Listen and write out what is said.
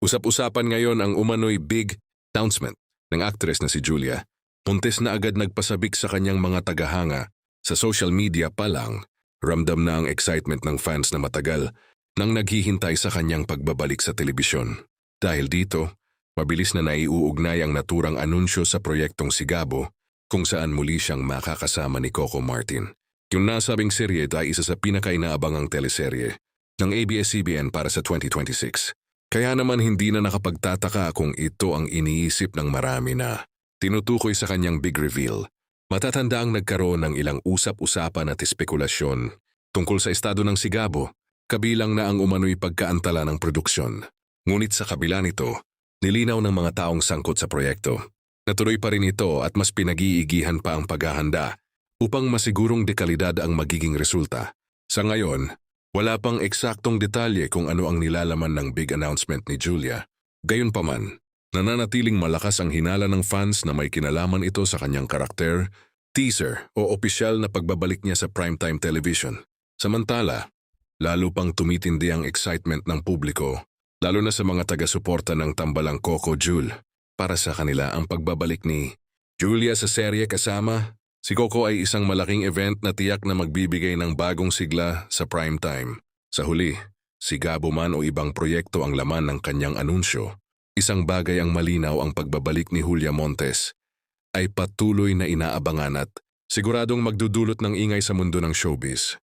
Usap-usapan ngayon ang umano'y big announcement ng aktres na si Julia. Puntes na agad nagpasabik sa kanyang mga tagahanga. Sa social media pa lang, ramdam na ang excitement ng fans na matagal nang naghihintay sa kanyang pagbabalik sa telebisyon. Dahil dito, mabilis na naiuugnay ang naturang anunsyo sa proyektong Sigabo kung saan muli siyang makakasama ni Coco Martin. Yung nasabing serye ay isa sa pinakainaabangang teleserye ng ABS-CBN para sa 2026. Kaya naman hindi na nakapagtataka kung ito ang iniisip ng marami na tinutukoy sa kanyang big reveal. Matatanda ang nagkaroon ng ilang usap-usapan at espekulasyon tungkol sa estado ng Sigabo, kabilang na ang umano'y pagkaantala ng produksyon. Ngunit sa kabila nito, nilinaw ng mga taong sangkot sa proyekto. Natuloy pa rin ito at mas pinag-iigihan pa ang paghahanda upang masigurong dekalidad ang magiging resulta. Sa ngayon, wala pang eksaktong detalye kung ano ang nilalaman ng big announcement ni Julia. Gayunpaman, nananatiling malakas ang hinala ng fans na may kinalaman ito sa kanyang karakter, teaser o opisyal na pagbabalik niya sa primetime television. Samantala, lalo pang tumitindi ang excitement ng publiko, lalo na sa mga taga-suporta ng tambalang Coco Jul. Para sa kanila ang pagbabalik ni Julia sa serye kasama si Coco ay isang malaking event na tiyak na magbibigay ng bagong sigla sa primetime. Sa huli, Sigabo man o ibang proyekto ang laman ng kanyang anunsyo, isang bagay ang malinaw ang pagbabalik ni Julia Montes ay patuloy na inaabangan at siguradong magdudulot ng ingay sa mundo ng showbiz.